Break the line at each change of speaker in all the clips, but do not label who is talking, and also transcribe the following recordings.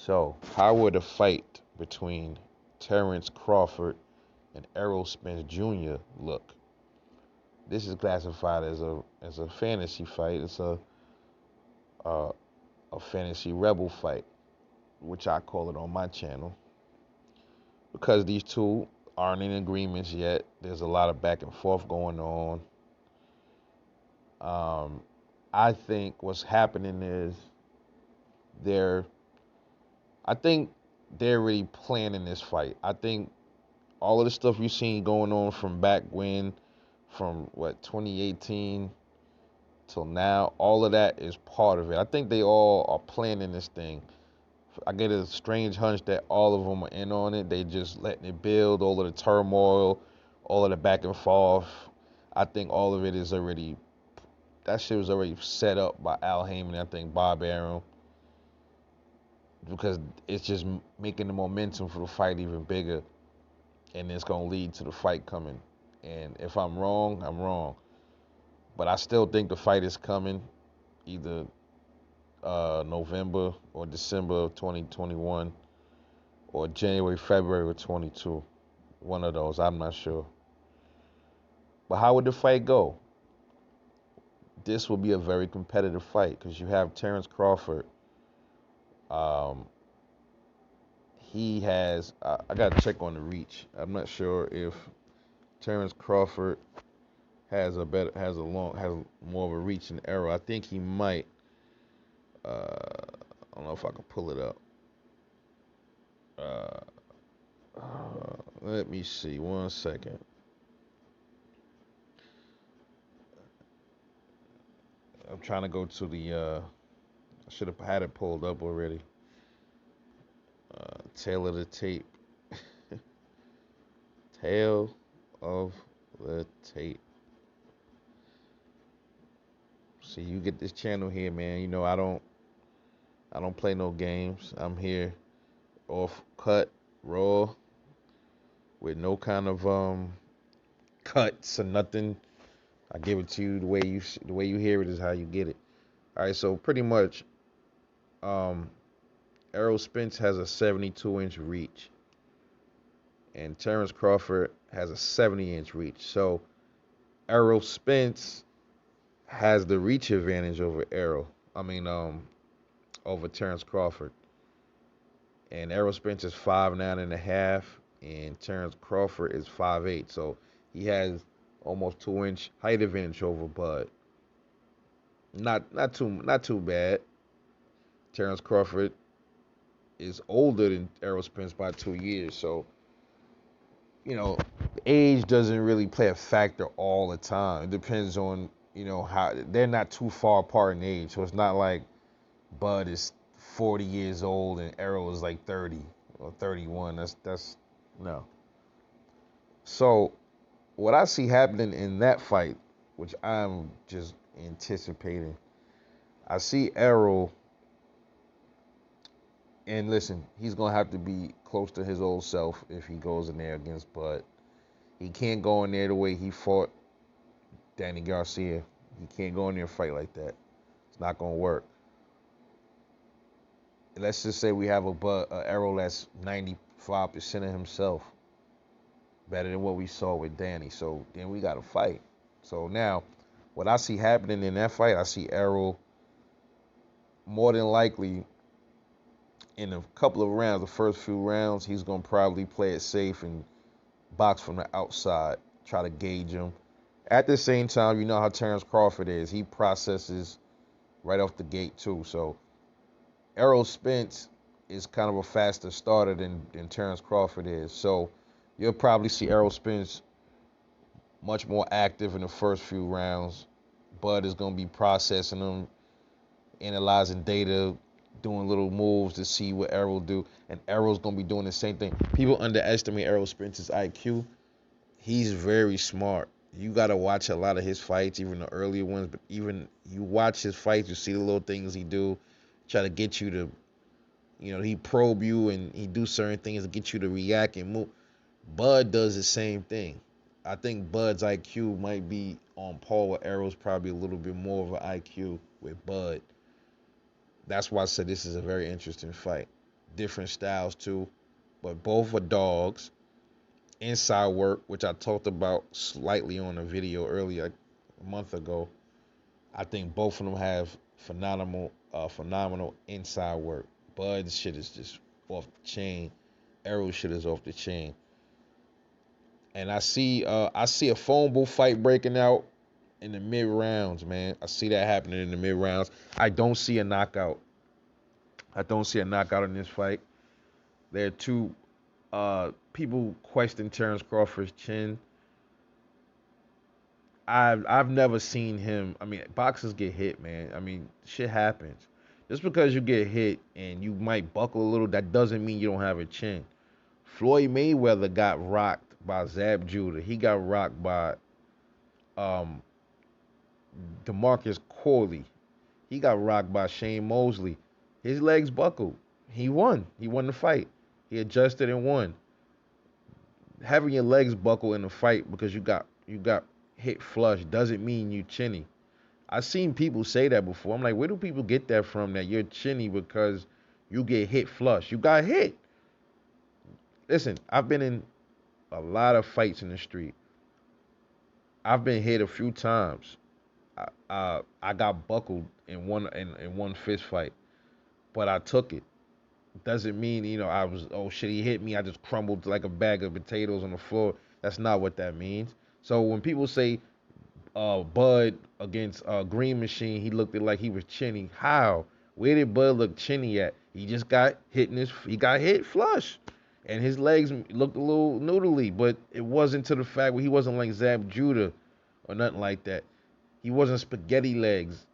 So, how would a fight between Terence Crawford and Errol Spence Jr. look? This is classified as a fantasy fight. It's a a fantasy rebel fight, which I call it on my channel, because these two aren't in agreements yet. There's a lot of back and forth going on. Um, I think what's happening is they're, I think they're really planning this fight. I think all of the stuff you've seen going on from back when, from what 2018 till now, all of that is part of it. I think they all are planning this thing. I get a strange hunch that all of them are in on it. They just letting it build, all of the turmoil, all of the back and forth. I think all of it is already, that shit was already set up by Al Heyman, I think Bob Arum, because it's just making the momentum for the fight even bigger, and it's gonna lead to the fight coming. And if I'm wrong, I'm wrong. But I still think the fight is coming, either November or December of 2021, or January, February of 22. One of those, I'm not sure. But how would the fight go? This will be a very competitive fight because you have Terence Crawford. Um, he has. I got to check on the reach. I'm not sure if Terence Crawford has more of a reach than Errol. I think he might. I don't know if I can pull it up. Let me see. 1 second. I'm trying to go to the. I should have had it pulled up already. Tail of the tape. Tail of the tape. See, you get this channel here, man. You know I don't play no games. I'm here off cut, raw, with no kind of cuts or nothing. I give it to you the way you hear it is how you get it. All right, so pretty much, um, Errol Spence has a 72-inch reach, and Terence Crawford has a 70-inch reach. So Errol Spence has the reach advantage over over Terence Crawford. And Errol Spence is 5'9" and a half, and Terence Crawford is 5'8". So he has almost 2-inch height advantage over Bud. Not too bad. Terence Crawford is older than Errol Spence by 2 years, so age doesn't really play a factor all the time. It depends on how they're not too far apart in age, so it's not like Bud is 40 years old and Errol is like 30 or 31. That's no. So what I see happening in that fight, which I'm just anticipating, I see Errol, and listen, he's gonna have to be close to his old self if he goes in there against Bud. He can't go in there the way he fought Danny Garcia. He can't go in there and fight like that. It's not gonna work. Let's just say we have a Errol that's 95% of himself, better than what we saw with Danny. So then we got to fight. So now, what I see happening in that fight, I see Errol more than likely in a couple of rounds, the first few rounds, he's gonna probably play it safe and box from the outside, try to gauge him. At the same time, you know how Terence Crawford is. He processes right off the gate too. So Errol Spence is kind of a faster starter than Terence Crawford is. So you'll probably see Errol Spence much more active in the first few rounds. Bud is going to be processing them, analyzing data, doing little moves to see what Errol do. And Errol's going to be doing the same thing. People underestimate Errol Spence's IQ. He's very smart. You got to watch a lot of his fights, even the earlier ones. But even you watch his fights, you see the little things he do, try to get you to, he probe you and he do certain things to get you to react and move. Bud does the same thing. I think Bud's IQ might be on par with Errol's, probably a little bit more of an IQ with Bud. That's why I said this is a very interesting fight. different styles too. But both are dogs. Inside work, which I talked about slightly on a video earlier a month ago. I think both of them have phenomenal inside work. Bud's shit is just off the chain. Errol shit is off the chain. And I see a phone booth fight breaking out in the mid rounds, man. I see that happening in the mid rounds. I don't see a knockout. I don't see a knockout in this fight. There are two people question Terence Crawford's chin. I've never seen him. I mean, boxers get hit, man. I mean, shit happens. Just because you get hit and you might buckle a little, that doesn't mean you don't have a chin. Floyd Mayweather got rocked by Zab Judah. He got rocked by um, DeMarcus Corley. He got rocked by Shane Mosley. His legs buckled. He won. He won the fight. He adjusted and won. Having your legs buckle in a fight because you got hit flush doesn't mean you chinny. I've seen people say that before. I'm like, where do people get that from? That you're chinny because you get hit flush. You got hit. Listen, I've been in a lot of fights in the street. I've been hit a few times. I got buckled in one fist fight, but I took it. Doesn't mean I was, oh shit, he hit me. I just crumbled like a bag of potatoes on the floor. That's not what that means. So when people say Bud against Green Machine, he looked like he was chinny. How? Where did Bud look chinny at? He just got hit he got hit flush, and his legs looked a little noodly, but it wasn't to the fact where he wasn't like Zab Judah or nothing like that. He wasn't spaghetti legs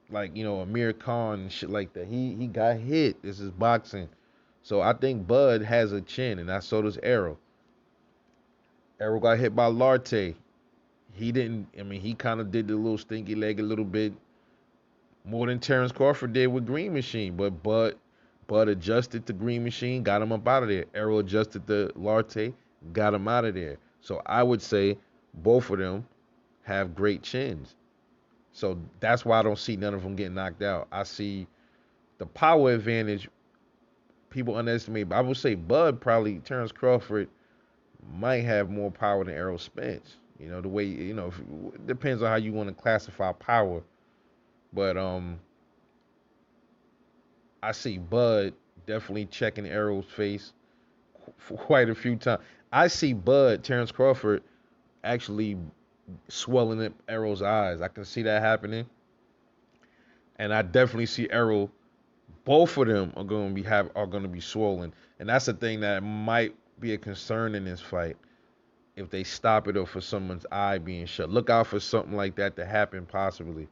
like Amir Khan and shit like that. He got hit. This is boxing, so I think Bud has a chin, and so does Errol. Errol got hit by Larte. He didn't. I mean, he kind of did the little stinky leg a little bit more than Terence Crawford did with Green Machine, but Bud adjusted to Green Machine, got him up out of there. Errol adjusted to Larte, got him out of there. So I would say both of them have great chins. So that's why I don't see none of them getting knocked out. I see the power advantage people underestimate. I would say Bud probably Terence Crawford might have more power than Errol Spence. The way it depends on how you want to classify power. But I see Bud definitely checking Errol's face for quite a few times. I see Terence Crawford, actually swelling up Errol's eyes. I can see that happening, and I definitely see Errol. Both of them are going to be swollen, and that's the thing that might be a concern in this fight. If they stop it or for someone's eye being shut, look out for something like that to happen possibly.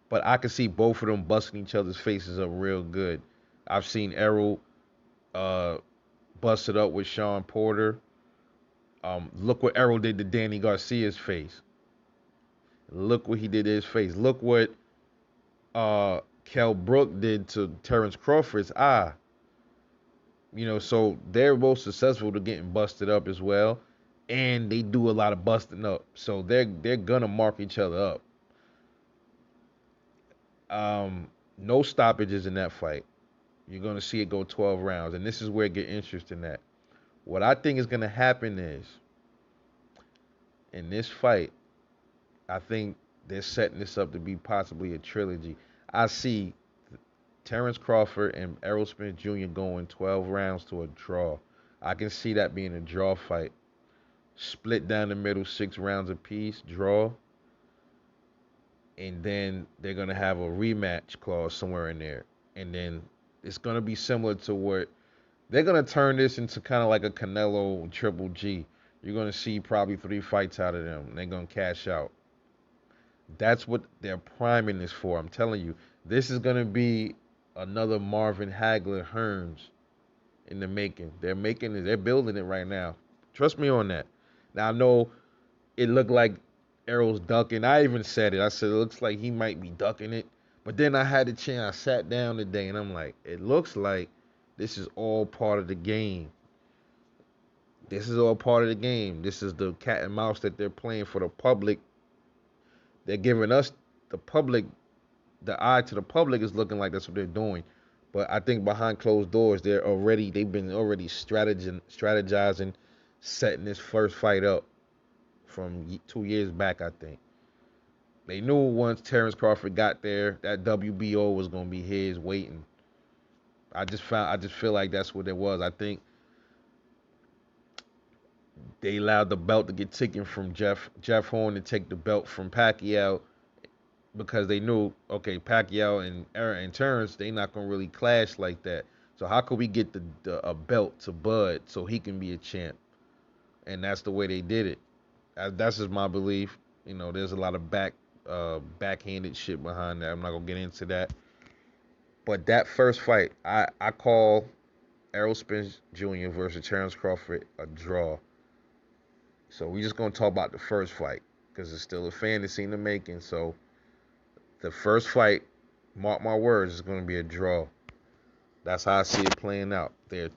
But I can see both of them busting each other's faces up real good. I've seen Errol bust it up with Sean Porter. Look what Errol did to Danny Garcia's face. Look what he did to his face. Look what Kell Brook did to Terence Crawford's eye. So they're both successful to getting busted up as well, and they do a lot of busting up. So they're gonna mark each other up. No stoppages in that fight. You're gonna see it go 12 rounds, and this is where it get interesting at. What I think is gonna happen is in this fight, I think they're setting this up to be possibly a trilogy. I see Terence Crawford and Errol Spence Jr. going 12 rounds to a draw. I can see that being a draw fight. Split down the middle, 6 rounds apiece, draw. And then they're going to have a rematch clause somewhere in there. And then it's going to be similar to what they're going to turn this into kind of like a Canelo Triple G. You're going to see probably 3 fights out of them. They're going to cash out. That's what they're priming this for. I'm telling you, this is going to be another Marvin Hagler Hearns in the making. They're making it. They're building it right now. Trust me on that. Now, I know it looked like Errol's ducking. I even said it. I said it looks like he might be ducking it. But then I had the chance. I sat down today, and I'm like, it looks like this is all part of the game. This is all part of the game. This is the cat and mouse that they're playing for the public. They're giving us, the public, the eye to the public is looking like that's what they're doing. But I think behind closed doors, they've been already strategizing, setting this first fight up from 2 years back. I think they knew once Terence Crawford got there, that WBO was gonna be his waiting. I just feel like that's what it was. I think they allowed the belt to get taken from Jeff Horn to take the belt from Pacquiao because they knew, okay, Pacquiao and Terence, they not gonna really clash like that. So how could we get a belt to Bud so he can be a champ? And that's the way they did it. That's just my belief. There's a lot of backhanded shit behind that. I'm not gonna get into that. But that first fight, I call Errol Spence Jr. versus Terence Crawford a draw. So we just gonna talk about the first fight because it's still a fantasy in the making. So the first fight, mark my words, is gonna be a draw. That's how I see it playing out. They're